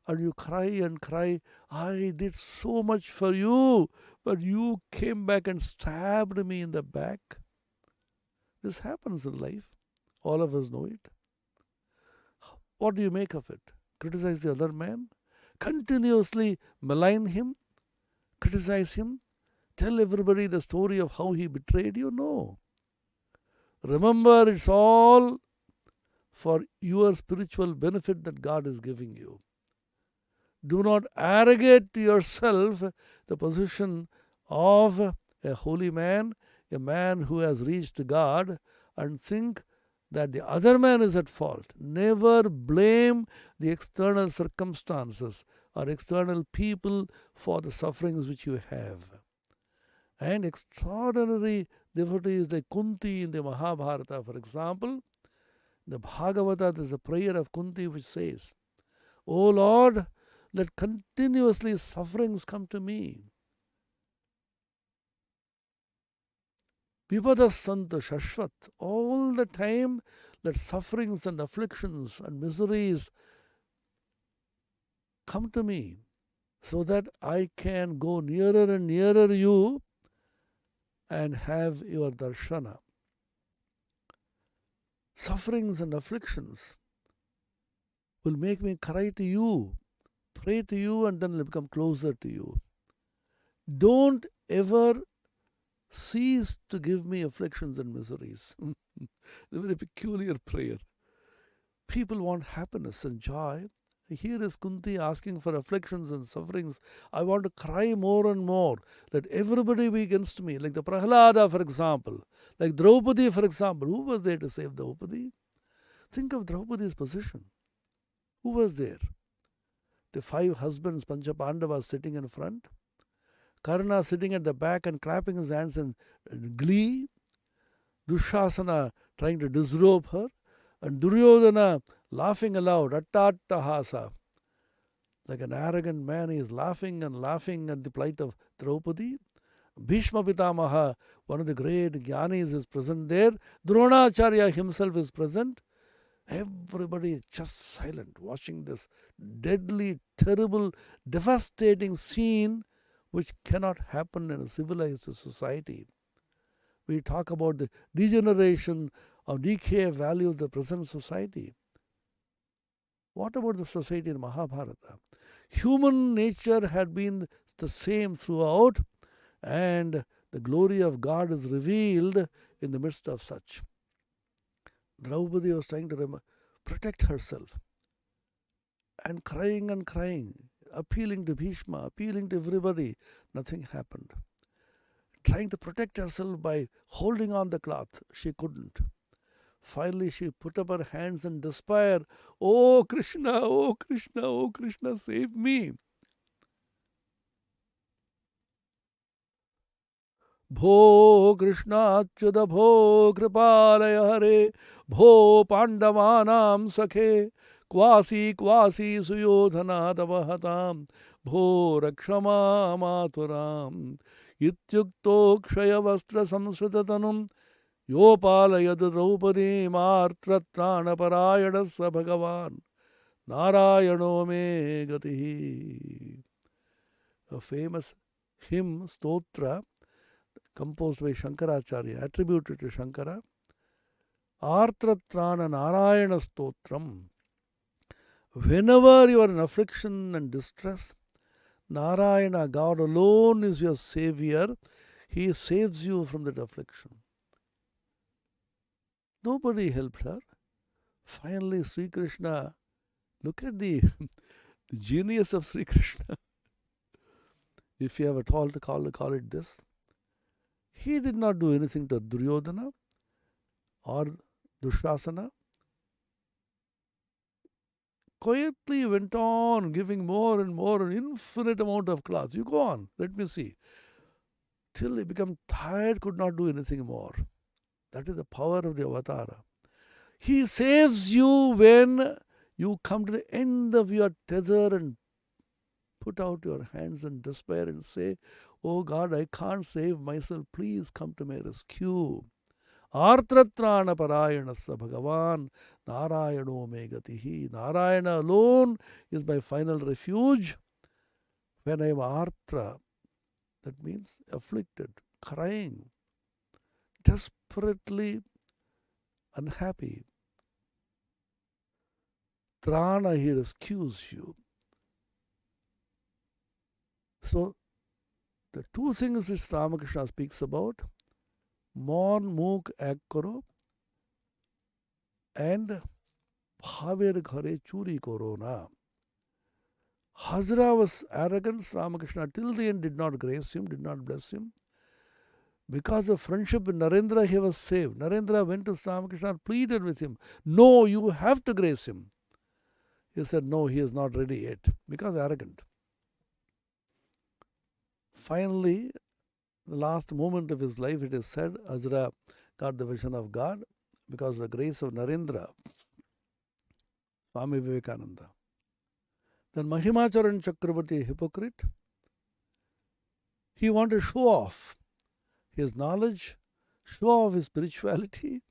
and you cry and cry, I did so much for you, but you came back and stabbed me in the back. This happens in life. All of us know it. What do you make of it? Criticize the other man? Continuously malign him? Criticize him? Tell everybody the story of how he betrayed you? No. Remember, it's all for your spiritual benefit that God is giving you. Do not arrogate to yourself the position of a holy man, a man who has reached God, and think that the other man is at fault. Never blame the external circumstances or external people for the sufferings which you have. And extraordinary devotees like Kunti in the Mahabharata, for example, the Bhagavata, there's a prayer of Kunti which says, O Lord, let continuously sufferings come to me. Vipada Santa Shashvat, all the time let sufferings and afflictions and miseries come to me so that I can go nearer and nearer you and have your darshana. Sufferings and afflictions will make me cry to you, pray to you, and then I'll become closer to you. Don't ever cease to give me afflictions and miseries. A very peculiar prayer. People want happiness and joy. Here is Kunti asking for afflictions and sufferings. I want to cry more and more. Let everybody be against me. Like the Prahlada, for example. Like Draupadi, for example. Who was there to save Draupadi? Think of Draupadi's position. Who was there? The 5 husbands, Pancha Pandavas, sitting in front. Karna sitting at the back and clapping his hands in glee. Dushasana trying to disrobe her. And Duryodhana laughing aloud, attattahasa. Like an arrogant man, he is laughing and laughing at the plight of Draupadi. Bhishma Pitamaha, one of the great Jnanis, is present there. Dronacharya himself is present. Everybody is just silent, watching this deadly, terrible, devastating scene which cannot happen in a civilized society. We talk about the degeneration or decay of value of the present society. What about the society in Mahabharata? Human nature had been the same throughout, and the glory of God is revealed in the midst of such. Draupadi was trying to protect herself and crying, appealing to Bhishma, appealing to everybody. Nothing happened. Trying to protect herself by holding on the cloth. She couldn't. Finally, she put up her hands in despair. Oh Krishna, oh Krishna, oh Krishna, save me. Bho Krishna Achyuta Bho Kripalaya Hare Bho Pandavanam Sakhe Kwasi Kwasi Suyodhana Tavahatam Bho Rakshama Maturam Ityukto Kshaya Vastra Samsritatanum Yopalayad Draupadi Martratrana Parayanasa Bhagavan Narayano Me Gatihi. A famous hymn, stotra, composed by Shankaracharya, attributed to Shankara. Artratrana Narayana Stotram. Whenever you are in affliction and distress, Narayana, God alone, is your savior. He saves you from that affliction. Nobody helped her. Finally, Sri Krishna, look at the genius of Sri Krishna. If you have at all to call it this. He did not do anything to Duryodhana or Dushasana. Quietly went on giving more and more, an infinite amount of cloths. You go on, let me see. Till he became tired, could not do anything more. That is the power of the Avatara. He saves you when you come to the end of your tether and put out your hands in despair and say, oh God, I can't save myself. Please come to my rescue. Artratrana Parayanasa Bhagavan Narayano Me Gatihi. Narayana alone is my final refuge. When I am artra, that means afflicted, crying, desperately unhappy. Trana, he rescues you. So, the two things which Ramakrishna speaks about, Mon Muk Ek Karo and Bhaver Ghare Churi Korona. Hazra was arrogant. Ramakrishna till the end did not grace him, did not bless him. Because of friendship with Narendra, he was saved. Narendra went to Ramakrishna and pleaded with him, no, you have to grace him. He said, no, he is not ready yet, because arrogant. Finally, the last moment of his life, it is said, Hazra got the vision of God because of the grace of Narendra, Swami Vivekananda. Then Mahimacharan Chakravarti, hypocrite, he wanted to show off his knowledge, show off his spirituality.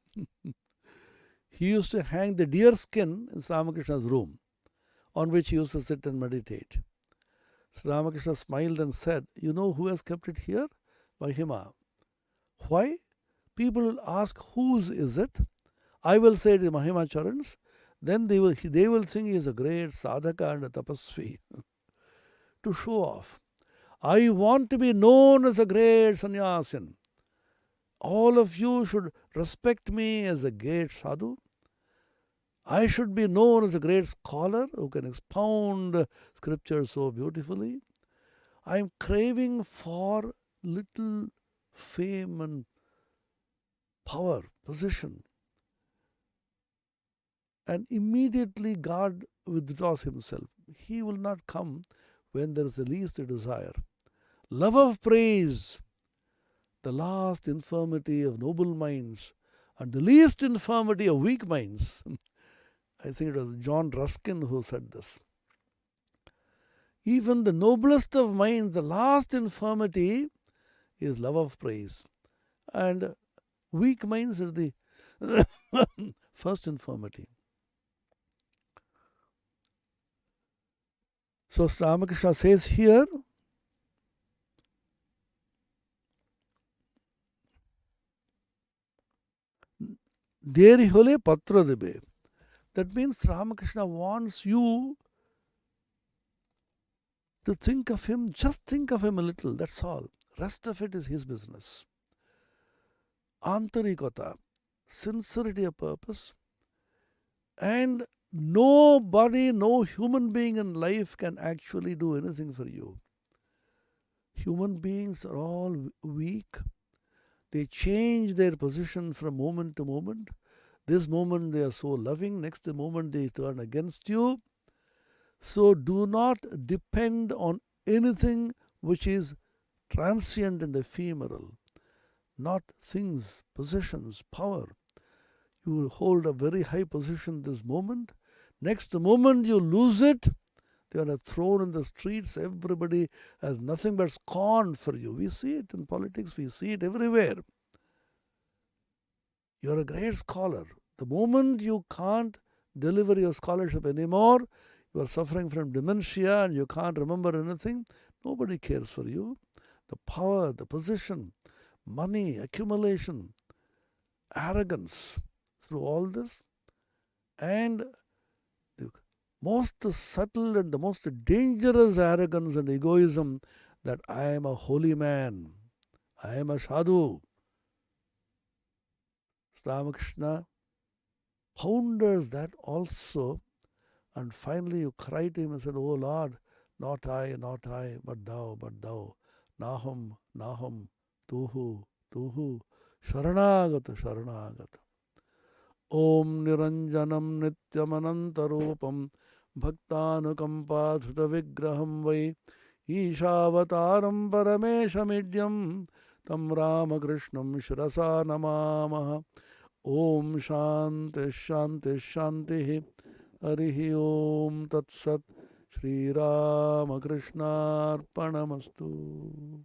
He used to hang the deer skin in Ramakrishna's room, on which he used to sit and meditate. Sri Ramakrishna smiled and said, you know who has kept it here? Mahima. Why? People will ask, whose is it? I will say it is Mahimacharan's. Then they will think he is a great sadhaka and a tapasvi. To show off. I want to be known as a great sannyasin. All of you should respect me as a great sadhu. I should be known as a great scholar who can expound scripture so beautifully. I am craving for little fame and power, position. And immediately God withdraws himself. He will not come when there is the least desire. Love of praise, the last infirmity of noble minds, and the least infirmity of weak minds. I think it was John Ruskin who said this. Even the noblest of minds, the last infirmity is love of praise. And weak minds are the first infirmity. So Ramakrishna says here, Deri hole patra debe. That means Ramakrishna wants you to think of him, just think of him a little, that's all. Rest of it is his business. Antarikata, sincerity of purpose, and nobody, no human being in life can actually do anything for you. Human beings are all weak. They change their position from moment to moment. This moment they are so loving, next moment they turn against you. So do not depend on anything which is transient and ephemeral, not things, possessions, power. You hold a very high position this moment. Next moment you lose it, they are thrown in the streets. Everybody has nothing but scorn for you. We see it in politics, we see it everywhere. You are a great scholar. The moment you can't deliver your scholarship anymore, you are suffering from dementia and you can't remember anything, nobody cares for you. The power, the position, money, accumulation, arrogance, through all this, and the most subtle and the most dangerous arrogance and egoism that I am a holy man, I am a sadhu. Ramakrishna ponders that also, and finally you cry to him and said, Oh Lord, not I, but thou, naham, tuhu, sharanagata. Om Niranjanam Nityamanantarupam Bhaktanukampathutavigraham Vai Ishavataram Parameshamidyam Tam Ramakrishnam Shirasa Namamaha. Om Shanti Shanti Shanti Harihi Om Tat Sat Shri Ramakrishna Arpanamastu.